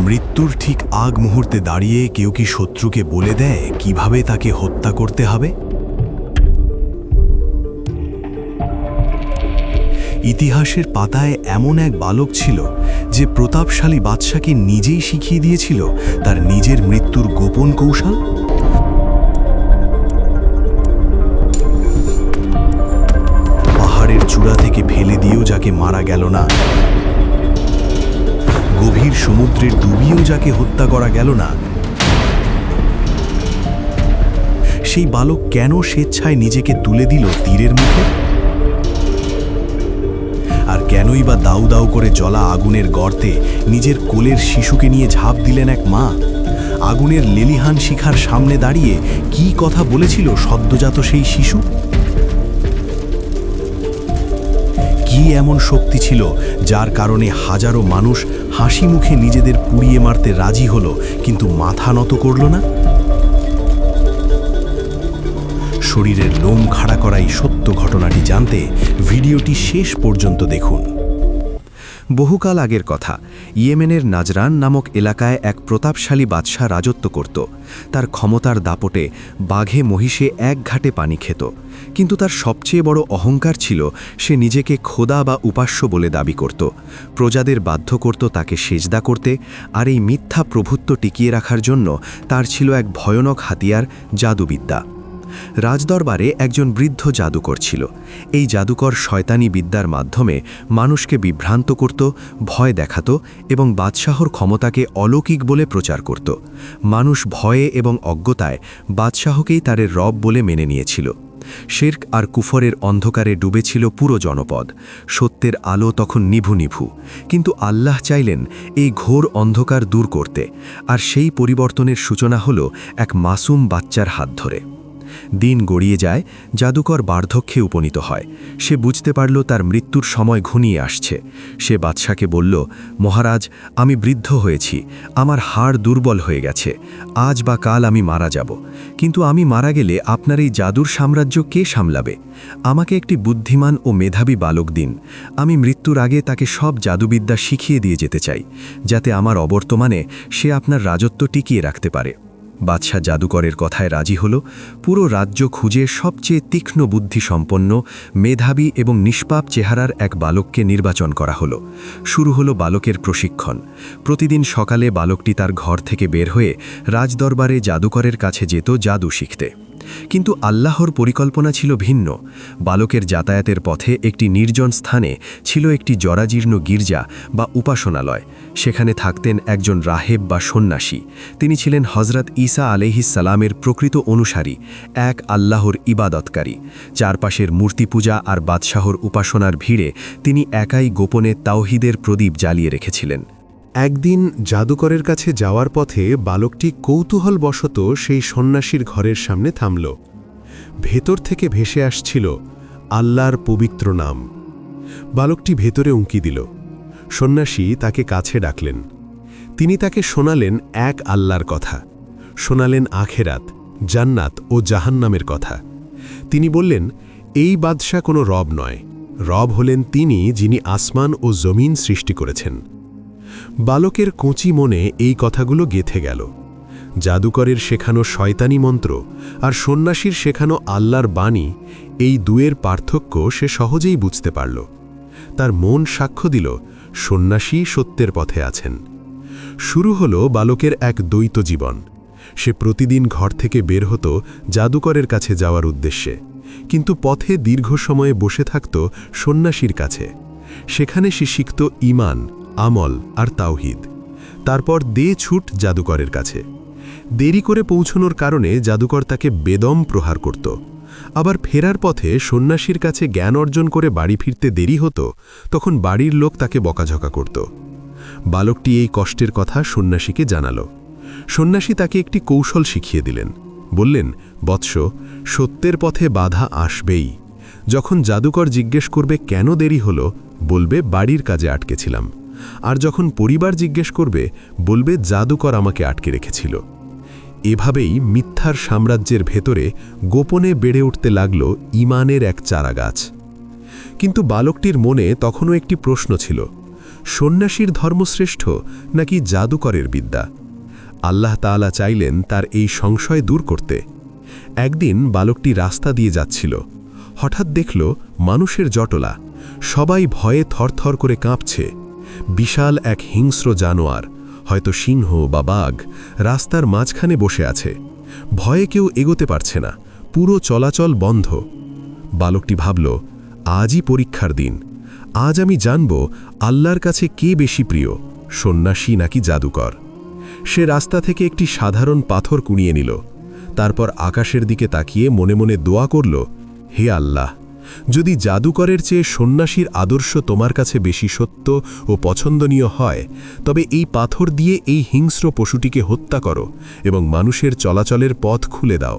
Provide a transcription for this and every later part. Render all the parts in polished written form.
মৃত্যুর ঠিক আগ মুহূর্তে দাঁড়িয়ে কেউ কি শত্রুকে বলে দেয় কিভাবে তাকে হত্যা করতে হবে? ইতিহাসের পাতায় এমন এক বালক ছিল যে প্রতাপশালী বাদশাকে নিজেই শিখিয়ে দিয়েছিল তার নিজের মৃত্যুর গোপন কৌশল। পাহাড়ের চূড়া থেকে ফেলে দিয়েও যাকে মারা গেল না, গভীর সমুদ্রের ডুবিয়েও যাকে হত্যা করা গেল না, সেই বালক কেন স্বেচ্ছায় নিজেকে তুলে দিল তীরের মুখে? আর কেনই বা দাউ দাউ করে জ্বলা আগুনের গর্তে নিজের কোলের শিশুকে নিয়ে ঝাঁপ দিলেন এক মা? আগুনের লেলিহান শিখার সামনে দাঁড়িয়ে কি কথা বলেছিল সদ্যজাত সেই শিশু? কি এমন শক্তি ছিল যার কারণে হাজারো মানুষ হাসি মুখে নিজেদের পুড়িয়ে মারতে রাজি হলো, কিন্তু মাথা নত করল না? শরীরের লোম খাড়া করা এই সত্য ঘটনাটি জানতে ভিডিওটি শেষ পর্যন্ত দেখুন। বহুকাল আগের কথা, ইয়েমেনের নাজরান নামক এলাকায় এক প্রতাপশালী বাদশাহ রাজত্ব করত। তার ক্ষমতার দাপটে বাঘে মহিষে এক ঘাটে পানি খেত, কিন্তু তার সবচেয়ে বড় অহংকার ছিল সে নিজেকে খোদা বা উপাস্য বলে দাবি করত। প্রজাদের বাধ্য করত তাকে সেজদা করতে, আর এই মিথ্যা প্রভুত্ব টিকিয়ে রাখার জন্য তার ছিল এক ভয়ানক হাতিয়ার, জাদুবিদ্যা। রাজদরবারে একজন বৃদ্ধ জাদুকর ছিল। এই জাদুকর শয়তানি বিদ্যার মাধ্যমে মানুষকে বিভ্রান্ত করত, ভয় দেখাত এবং বাদশাহর ক্ষমতাকে অলৌকিক বলে প্রচার করত। মানুষ ভয়ে এবং অজ্ঞতায় বাদশাহকেই তার রব বলে মেনে নিয়েছিল। শিরক আর কুফরের অন্ধকারে ডুবেছিল পুরো জনপদ। সত্যের আলো তখন নিভু নিভু, কিন্তু আল্লাহ চাইলেন এই ঘোর অন্ধকার দূর করতে, আর সেই পরিবর্তনের সূচনা হল এক মাসুম বাচ্চার হাত ধরে। দিন গড়িয়ে যায়, জাদুকর বার্ধক্যে উপনীত হয়। সে বুঝতে পারল তার মৃত্যুর সময় ঘনিয়ে আসছে। সে বাদশাকে বলল, মহারাজ, আমি বৃদ্ধ হয়েছি, আমার হাড় দুর্বল হয়ে গেছে, আজ বা কাল আমি মারা যাব। কিন্তু আমি মারা গেলে আপনার এই জাদুর সাম্রাজ্য কে সামলাবে? আমাকে একটি বুদ্ধিমান ও মেধাবী বালক দিন। আমি মৃত্যুর আগে তাকে সব জাদুবিদ্যা শিখিয়ে দিয়ে যেতে চাই, যাতে আমার অবর্তমানে সে আপনার রাজত্ব টিকিয়ে রাখতে পারে। বাদশাহ জাদুকরের কথায় রাজি হল। পুরো রাজ্য খুঁজে সবচেয়ে তীক্ষ্ণ বুদ্ধিসম্পন্ন, মেধাবী এবং নিষ্পাপ চেহারার এক বালককে নির্বাচন করা হলো। শুরু হলো বালকের প্রশিক্ষণ। প্রতিদিন সকালে বালকটি তার ঘর থেকে বের হয়ে রাজদরবারে জাদুকরের কাছে যেত জাদু শিখতে। কিন্তু আল্লাহর পরিকল্পনা ছিল ভিন্ন। বালকের যাতায়াতের পথে একটি নির্জন স্থানে ছিল একটি জরাজীর্ণ গির্জা বা উপাসনালয়। সেখানে থাকতেন একজন রাহেব বা সন্ন্যাসী। তিনি ছিলেন হজরত ঈসা আলাইহিস সালামের প্রকৃত অনুসারী, এক আল্লাহর ইবাদতকারী। চারপাশের মূর্তি পূজা আর বাদশাহর উপাসনার ভিড়ে তিনি একাই গোপনে তাওহীদের প্রদীপ জ্বালিয়ে রেখেছিলেন। একদিন জাদুকরের কাছে যাওয়ার পথে বালকটি কৌতূহলবশত সেই সন্ন্যাসীর ঘরের সামনে থামল। ভেতর থেকে ভেসে আসছিল আল্লাহর পবিত্র নাম। বালকটি ভেতরে উঁকি দিল। সন্ন্যাসী তাকে কাছে ডাকলেন। তিনি তাকে শোনালেন এক আল্লাহর কথা, শোনালেন আখেরাত, জান্নাত ও জাহান্নামের কথা। তিনি বললেন, এই বাদশাহ কোনো রব নয়, রব হলেন তিনি যিনি আসমান ও জমিন সৃষ্টি করেছেন। বালকের কচি মনে এই কথাগুলো গেঁথে গেল। জাদুকরের শেখানো শয়তানি মন্ত্র আর সন্ন্যাসীর শেখানো আল্লাহর বাণী, এই দুয়ের পার্থক্য সে সহজেই বুঝতে পারল। তার মন সাক্ষ্য দিল, সন্ন্যাসী সত্যের পথে আছেন। শুরু হলো বালকের এক দ্বৈত জীবন। সে প্রতিদিন ঘর থেকে বের হতো জাদুকরের কাছে যাওয়ার উদ্দেশ্যে, কিন্তু পথে দীর্ঘ সময়ে বসে থাকত সন্ন্যাসীর কাছে। সেখানে সে শিখত ঈমান, আমল আর তাওহীদ। তারপর ছুট জাদুকরের কাছে। দেরি করে পৌঁছনোর কারণে জাদুকর তাকে বেদম প্রহার করত। আবার ফেরার পথে সন্ন্যাসীর কাছে জ্ঞান অর্জন করে বাড়ি ফিরতে দেরি হতো, তখন বাড়ির লোক তাকে বকাঝকা করত। বালকটি এই কষ্টের কথা সন্ন্যাসীকে জানাল। সন্ন্যাসী তাকে একটি কৌশল শিখিয়ে দিলেন। বললেন, বৎস, সত্যের পথে বাধা আসবেই। যখন জাদুকর জিজ্ঞেস করবে কেন দেরি হলো, বলবে বাড়ির কাজে আটকেছিলাম। আর যখন পরিবার জিজ্ঞেস করবে, বলবে জাদুকর আমাকে আটকে রেখেছিল। এভাবেই মিথ্যার সাম্রাজ্যের ভেতরে গোপনে বেড়ে উঠতে লাগল ঈমানের এক চারাগাছ। কিন্তু বালকটির মনে তখনও একটি প্রশ্ন ছিল, সন্ন্যাসীর ধর্মশ্রেষ্ঠ নাকি জাদুকরের বিদ্যা? আল্লাহ তাআলা চাইলেন তার এই সংশয় দূর করতে। একদিন বালকটি রাস্তা দিয়ে যাচ্ছিল। হঠাৎ দেখল মানুষের জটলা, সবাই ভয়ে থরথর করে কাঁপছে। বিশাল এক হিংস্র জানোয়ার, হয়তো সিংহ বা বাঘ, রাস্তার মাঝখানে বসে আছে। ভয়ে কেউ এগোতে পারছে না, পুরো চলাচল বন্ধ। বালকটি ভাবল, আজই পরীক্ষার দিন। আজ আমি জানব আল্লাহর কাছে কে বেশি প্রিয়, সন্ন্যাসী নাকি জাদুকর। সে রাস্তা থেকে একটি সাধারণ পাথর কুড়িয়ে নিল। তারপর আকাশের দিকে তাকিয়ে মনে মনে দোয়া করল, হে আল্লাহ, যদি জাদুকরের চেয়ে সন্ন্যাসীর আদর্শ তোমার কাছে বেশি সত্য ও পছন্দনীয় হয়, তবে এই পাথর দিয়ে এই হিংস্র পশুটিকে হত্যা করো এবং মানুষের চলাচলের পথ খুলে দাও।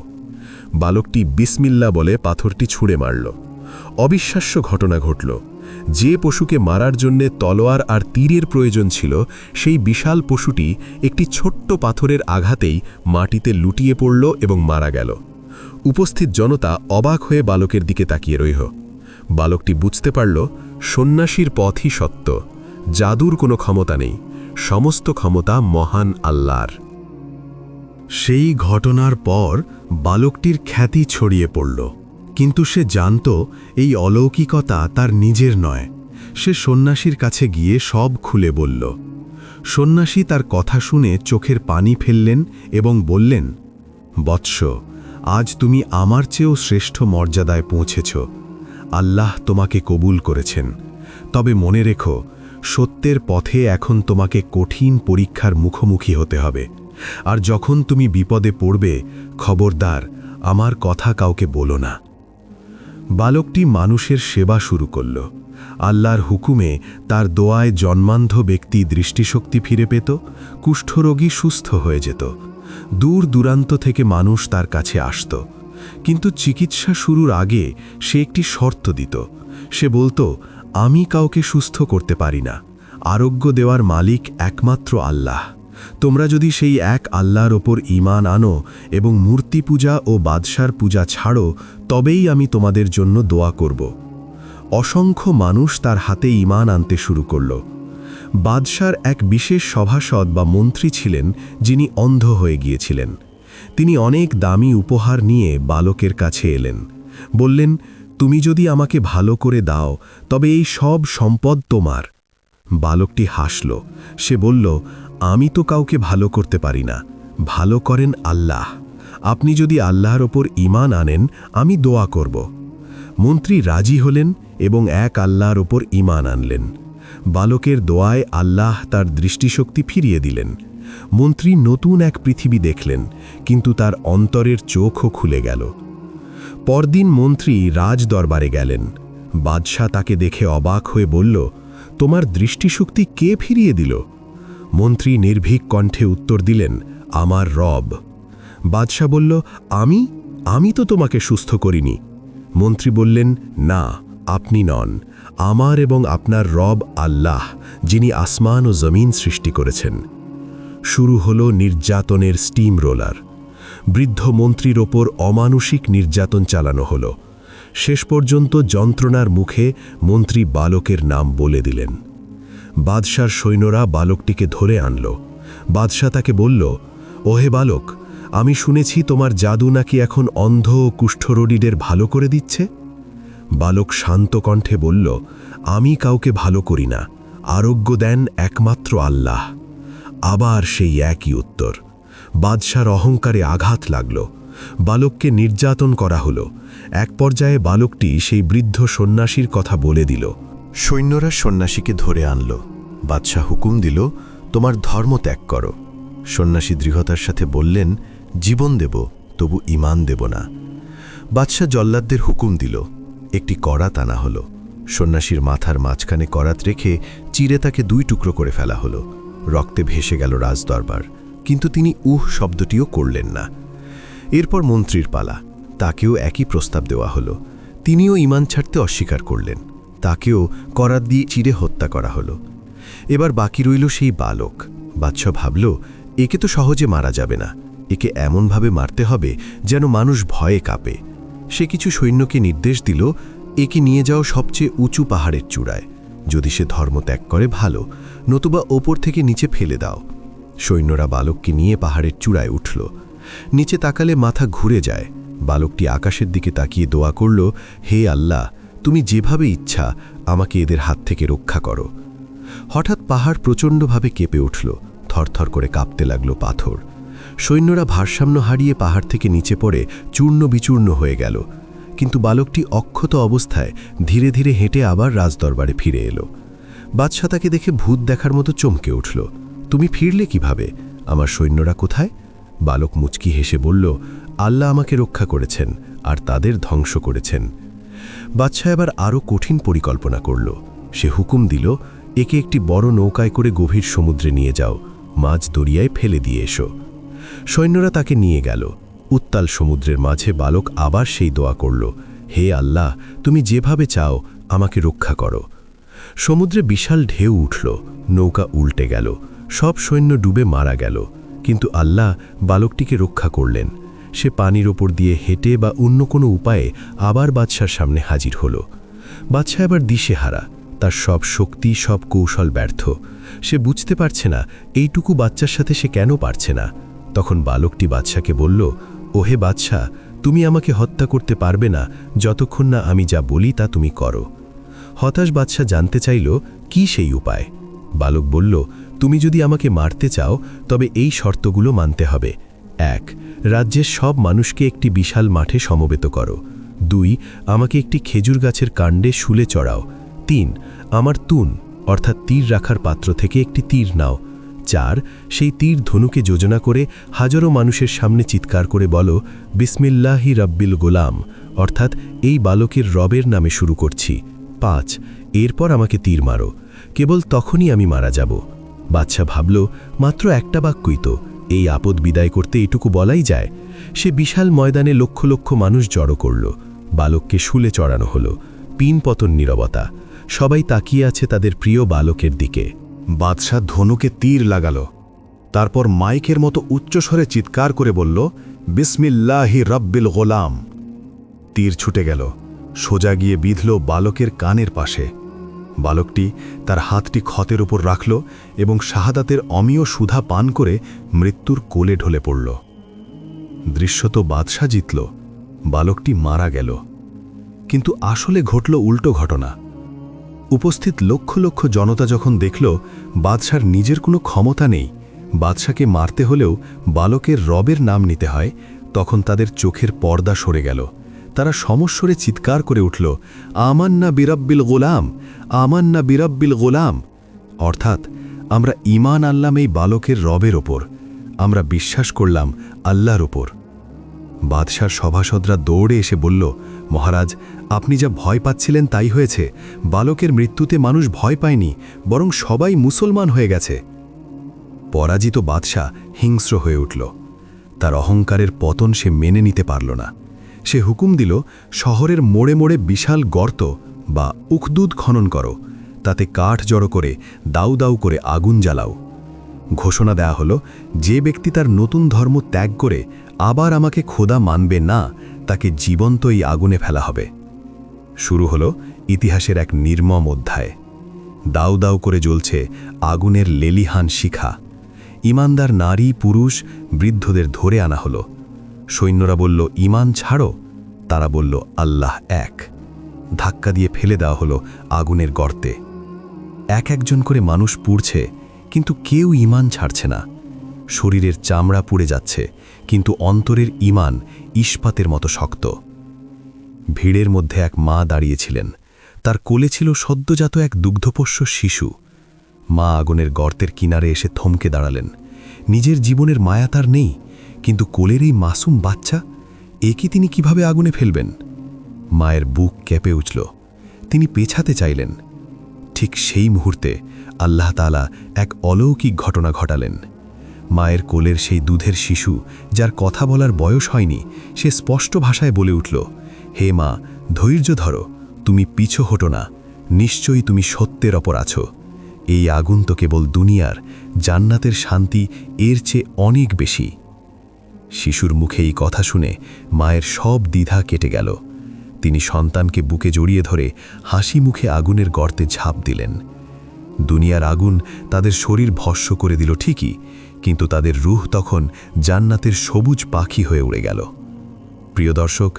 বালকটি বিসমিল্লাহ বলে পাথরটি ছুঁড়ে মারল। অবিশ্বাস্য ঘটনা ঘটল। যে পশুকে মারার জন্যে তলোয়ার আর তীরের প্রয়োজন ছিল, সেই বিশাল পশুটি একটি ছোট্ট পাথরের আঘাতেই মাটিতে লুটিয়ে পড়ল এবং মারা গেল। উপস্থিত জনতা অবাক হয়ে বালকের দিকে তাকিয়ে রইল। বালকটি বুঝতে পারল, সন্ন্যাসীর পথই সত্য, জাদুর কোনো ক্ষমতা নেই, সমস্ত ক্ষমতা মহান আল্লাহর। সেই ঘটনার পর বালকটির খ্যাতি ছড়িয়ে পড়ল, কিন্তু সে জানত এই অলৌকিকতা তার নিজের নয়। সে সন্ন্যাসীর কাছে গিয়ে সব খুলে বলল। সন্ন্যাসী তার কথা শুনে চোখের পানি ফেললেন এবং বললেন, বৎস, আজ তুমি আমার চেয়েও শ্রেষ্ঠ মর্যাদায় পৌঁছেছ। আল্লাহ তোমাকে কবুল করেছেন। তবে মনে রেখো, সত্যের পথে এখন তোমাকে কঠিন পরীক্ষার মুখোমুখি হতে হবে। আর যখন তুমি বিপদে পড়বে, খবরদার আমার কথা কাউকে বলো না। বালকটি মানুষের সেবা শুরু করল। আল্লাহর হুকুমে তার দোয়ায় জন্মান্ধ ব্যক্তি দৃষ্টিশক্তি ফিরে পেত, কুষ্ঠরোগী সুস্থ হয়ে যেত। দূর দূরান্ত থেকে মানুষ তার কাছে আসত। কিন্তু চিকিৎসা শুরুর আগে সে একটি শর্ত দিত। সে বলতো, আমি কাউকে সুস্থ করতে পারি না, আরোগ্য দেওয়ার মালিক একমাত্র আল্লাহ। তোমরা যদি সেই এক আল্লাহর ওপর ঈমান আনো এবং মূর্তি পূজা ও বাদশার পূজা ছাড়ো, তবেই আমি তোমাদের জন্য দোয়া করব। অসংখ্য মানুষ তার হাতে ঈমান আনতে শুরু করল। বাদশার এক বিশেষ সভাসদ বা মন্ত্রী ছিলেন, যিনি অন্ধ হয়ে গিয়েছিলেন। তিনি অনেক দামি উপহার নিয়ে বালকের কাছে এলেন। বললেন, তুমি যদি আমাকে ভালো করে দাও, তবে এই সব সম্পদ তোমার। বালকটি হাসল। সে বলল, আমি তো কাউকে ভালো করতে পারি না, ভালো করেন আল্লাহ। আপনি যদি আল্লাহর ওপর ঈমান আনেন, আমি দোয়া করব। মন্ত্রী রাজি হলেন এবং এক আল্লাহর ওপর ঈমান আনলেন। বালকের দোয়ায় আল্লাহ তার দৃষ্টিশক্তি ফিরিয়ে দিলেন। মন্ত্রী নতুন এক পৃথিবী দেখলেন, কিন্তু তার অন্তরের চোখও খুলে গেল। পরদিন মন্ত্রী রাজ দরবারে গেলেন। বাদশাহ তাকে দেখে অবাক হয়ে বলল, তোমার দৃষ্টিশক্তি কে ফিরিয়ে দিল? মন্ত্রী নির্ভীক কণ্ঠে উত্তর দিলেন, আমার রব। বাদশাহ বলল, আমি তো তোমাকে সুস্থ করিনি। মন্ত্রী বললেন, না, আপনি নন, আমার এবং আপনার রব আল্লাহ, যিনি আসমান ও জমিন সৃষ্টি করেছেন। শুরু হলো নির্যাতনের স্টিম রোলার। বৃদ্ধ মন্ত্রীর ওপর অমানুষিক নির্যাতন চালানো হলো। শেষ পর্যন্ত যন্ত্রণার মুখে মন্ত্রী বালকের নাম বলে দিলেন। বাদশার সৈন্যরা বালকটিকে ধরে আনল। বাদশাহ তাকে বলল, ওহে বালক, আমি শুনেছি তোমার জাদু নাকি এখন অন্ধ ও কুষ্ঠরোগীদের ভালো করে দিচ্ছে। বালক শান্ত কণ্ঠে বলল, আমি কাউকে ভালো করি না, আরোগ্য দেন একমাত্র আল্লাহ। আবার সেই একই উত্তর। বাদশার অহংকারে আঘাত লাগল। বালককে নির্যাতন করা হলো। এক পর্যায়ে বালকটি সেই বৃদ্ধ সন্ন্যাসীর কথা বলে দিল। সৈন্যরা সন্ন্যাসীকে ধরে আনল। বাদশাহ হুকুম দিল, তোমার ধর্ম ত্যাগ করো। সন্ন্যাসী দৃঢ়তার সাথে বললেন, জীবন দেব, তবু ঈমান দেব না। বাদশাহ জল্লাদদের হুকুম দিল। একটি করাত আনা হলো। সন্ন্যাসীর মাথার মাঝখানে করাত রেখে চিরে তাকে 2 টুকরো করে ফেলা হলো। রক্তে ভেসে গেল রাজদরবার, কিন্তু তিনি শব্দটিও করলেন না। এরপর মন্ত্রীর পালা। তাকেও একই প্রস্তাব দেওয়া হলো। তিনিও ঈমান ছাড়তে অস্বীকার করলেন। তাকেও করাত দিয়ে চিরে হত্যা করা হলো। এবার বাকি রইল সেই বালক। বাদশাহ ভাবল, একে তো সহজে মারা যাবে না, একে এমনভাবে মারতে হবে যেন মানুষ ভয়ে কাঁপে। সে কিছু সৈন্যকে নির্দেশ দিল, একে নিয়ে যাও সবচেয়ে উঁচু পাহাড়ের চূড়ায়। যদি সে ধর্ম ত্যাগ করে ভালো, নতুবা ওপর থেকে নিচে ফেলে দাও। সৈন্যরা বালককে নিয়ে পাহাড়ের চূড়ায় উঠল। নিচে তাকালে মাথা ঘুরে যায়। বালকটি আকাশের দিকে তাকিয়ে দোয়া করল, হে আল্লাহ, তুমি যেভাবে ইচ্ছা আমাকে এদের হাত থেকে রক্ষা করো। হঠাৎ পাহাড় প্রচণ্ডভাবে কেঁপে উঠল, থরথর করে কাঁপতে লাগলো পাথর। সৈন্যরা ভারসাম্য হারিয়ে পাহাড় থেকে নিচে পড়ে চূর্ণ বিচূর্ণ হয়ে গেল। কিন্তু বালকটি অক্ষত অবস্থায় ধীরে ধীরে হেঁটে আবার রাজদরবারে ফিরে এলো। বাদশাহ তাকে দেখে ভূত দেখার মতো চমকে উঠল। তুমি ফিরলে কিভাবে? আমার সৈন্যরা কোথায়? বালক মুচকি হেসে বলল, আল্লাহ আমাকে রক্ষা করেছেন আর তাদের ধ্বংস করেছেন। বাদশাহ এবার আরও কঠিন পরিকল্পনা করল। সে হুকুম দিল, একে একটি বড় নৌকায় করে গভীর সমুদ্রে নিয়ে যাও, মাছ দরিয়ায় ফেলে দিয়ে এসো। সৈন্যরা তাকে নিয়ে গেল। উত্তাল সমুদ্রের মাঝে বালক আবার সেই দোয়া করল, হে আল্লাহ, তুমি যেভাবে চাও আমাকে রক্ষা করো। সমুদ্রে বিশাল ঢেউ উঠল, নৌকা উল্টে গেল, সব সৈন্য ডুবে মারা গেল। কিন্তু আল্লাহ বালকটিকে রক্ষা করলেন। সে পানির ওপর দিয়ে হেঁটে বা অন্য কোনো উপায়ে আবার বাদশার সামনে হাজির হল। বাদশাহ এবার দিশেহারা, তার সব শক্তি, সব কৌশল ব্যর্থ। সে বুঝতে পারছে না এইটুকু বাচ্চার সাথে সে কেন পারছে না। তখন বালকটি বাদশাকে বলল, ওহে বাদশাহ, তুমি আমাকে হত্যা করতে পারবে না যতক্ষণ না আমি যা বলি তা তুমি করো। হতাশ বাদশাহ জানতে চাইল, কি সেই উপায়? বালক বলল, তুমি যদি আমাকে মারতে চাও তবে এই শর্তগুলো মানতে হবে। 1. রাজ্যের সব মানুষকে একটি বিশাল মাঠে সমবেত করো। 2. আমাকে একটি খেজুর গাছের কাণ্ডে শুলে চড়াও। 3. আমার তুন অর্থাৎ তীর রাখার পাত্র থেকে একটি তীর নাও। 4. সেই তীর ধনুকে যোজনা করে হাজারো মানুষের সামনে চিৎকার করে বলো, বিসমিল্লাহি রাব্বিল গোলাম, অর্থাৎ এই বালকের রবের নামে শুরু করছি। 5. এরপর আমাকে তীর মারো, কেবল তখনই আমি মারা যাব। বাদশা ভাবল, মাত্র একটা বাক্যই তো, এই আপদ বিদায় করতে এটুকু বলাই যায়। সে বিশাল ময়দানে লক্ষ লক্ষ মানুষ জড়ো করল। বালককে শুলে চড়ানো হলো। পিনপতন নীরবতা, সবাই তাকিয়ে আছে তাদের প্রিয় বালকের দিকে। বাদশাহ ধনুকে তীর লাগাল, তারপর মাইকের মতো উচ্চস্বরে চিৎকার করে বলল, বিসমিল্লাহি রাব্বিল গোলাম। তীর ছুটে গেল, সোজা গিয়ে বিঁধল বালকের কানের পাশে। বালকটি তার হাতটি ক্ষতের উপর রাখল এবং শাহাদাতের অমীয় সুধা পান করে মৃত্যুর কোলে ঢলে পড়ল। দৃশ্যত বাদশাহ জিতল, বালকটি মারা গেল। কিন্তু আসলে ঘটল উল্টো ঘটনা। উপস্থিত লক্ষ লক্ষ জনতা যখন দেখল বাদশার নিজের কোনো ক্ষমতা নেই, বাদশাকে মারতে হলেও বালকের রবের নাম নিতে হয়, তখন তাদের চোখের পর্দা সরে গেল। তারা সমস্বরে চিৎকার করে উঠল, আমান্না বিরাব্বিল গোলাম, আমান্না বিরাব্বিল গোলাম, অর্থাৎ আমরা ঈমান আনলাম এই বালকের রবের ওপর, আমরা বিশ্বাস করলাম আল্লাহর ওপর। বাদশার সভাসদরা দৌড়ে এসে বলল, মহারাজ, আপনি যা ভয় পাচ্ছিলেন তাই হয়েছে। বালকের মৃত্যুতে মানুষ ভয় পায়নি, বরং সবাই মুসলমান হয়ে গেছে। পরাজিত বাদশা হিংস্র হয়ে উঠল। তার অহংকারের পতন সে মেনে নিতে পারল না। সে হুকুম দিল, শহরের মোড়ে মোড়ে বিশাল গর্ত বা উখদুদ খনন করো, তাতে কাঠ জড়ো করে দাউ দাউ করে আগুন জ্বালাও। ঘোষণা দেয়া হলো, যে ব্যক্তি তার নতুন ধর্ম ত্যাগ করে আবার আমাকে খোদা মানবে না, তাকে জীবন্ত এই আগুনে ফেলা হবে। শুরু হলো ইতিহাসের এক নির্মম অধ্যায়। দাউ দাউ করে জ্বলছে আগুনের লেলিহান শিখা। ঈমানদার নারী, পুরুষ, বৃদ্ধদের ধরে আনা হলো। সৈন্যরা বলল, ঈমান ছাড়ো। তারা বলল, আল্লাহ এক। ধাক্কা দিয়ে ফেলে দেওয়া হলো আগুনের গর্তে। এক একজন করে মানুষ পুড়ছে, কিন্তু কেউ ঈমান ছাড়ছে না। শরীরের চামড়া পুড়ে যাচ্ছে, কিন্তু অন্তরের ঈমান ইস্পাতের মতো শক্ত। ভিড়ের মধ্যে এক মা দাঁড়িয়েছিলেন। তার কোলে ছিল সদ্যজাত এক দুগ্ধপোষ্য শিশু। মা আগুনের গর্তের কিনারে এসে থমকে দাঁড়ালেন। নিজের জীবনের মায়া তার নেই, কিন্তু কোলের এই মাসুম বাচ্চা, একে তিনি কিভাবে আগুনে ফেলবেন? মায়ের বুক কেঁপে উঠল। তিনি পেছাতে চাইলেন। ঠিক সেই মুহূর্তে আল্লাহ তাআলা এক অলৌকিক ঘটনা ঘটালেন। মায়ের কোলের সেই দুধের শিশু, যার কথা বলার বয়স হয়নি, সে স্পষ্ট ভাষায় বলে উঠল, হে মা, ধৈর্য ধরো, তুমি পিছু হটো না, নিশ্চয়ই তুমি সত্যের ওপর আছো। এই আগুন তো কেবল দুনিয়ার, জান্নাতের শান্তি এর চেয়ে অনেক বেশি। শিশুর মুখে এই কথা শুনে মায়ের সব দ্বিধা কেটে গেল। তিনি সন্তানকে বুকে জড়িয়ে ধরে হাসি মুখে আগুনের গর্তে ঝাঁপ দিলেন। দুনিয়ার আগুন তাদের শরীর ভস্ম করে দিল ঠিকই, কিন্তু তাদের রূহ তখন জান্নাতের সবুজ পাখি হয়ে উড়ে গেল। প্রিয় দর্শক,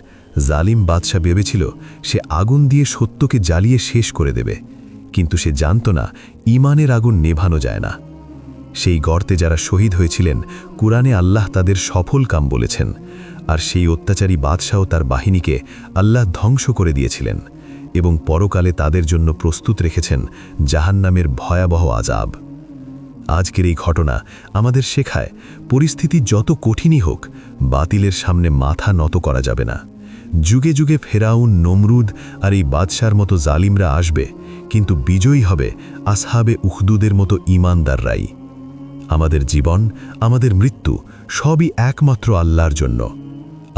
জালিম বাদশা ভেবেছিল সে আগুন দিয়ে সত্যকে জ্বালিয়ে শেষ করে দেবে, কিন্তু সে জানত না ঈমানের আগুন নেভানো যায় না। সেই গর্তে যারা শহীদ হয়েছিলেন, কুরআনে আল্লাহ তাদের সফল কাম বলেছেন, আর সেই অত্যাচারী বাদশাও তার বাহিনীকে আল্লাহ ধ্বংস করে দিয়েছিলেন এবং পরকালে তাদের জন্য প্রস্তুত রেখেছেন জাহান্নামের ভয়াবহ আযাব। আজকের এই ঘটনা আমাদের শেখায়, পরিস্থিতি যত কঠিনই হোক, বাতিলের সামনে মাথা নত করা যাবে না। যুগে যুগে ফেরাউন, নমরুদ আর এই বাদশার মতো জালিমরা আসবে, কিন্তু বিজয়ী হবে আসহাবে উখদুদের মতো ঈমানদাররাই। আমাদের জীবন, আমাদের মৃত্যু সবই একমাত্র আল্লাহর জন্য।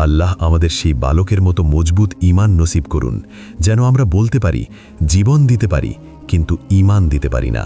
আল্লাহ আমাদের সেই বালকের মতো মজবুত ঈমান নসিব করুন, যেন আমরা বলতে পারি জীবন দিতে পারি, কিন্তু ঈমান দিতে পারি না।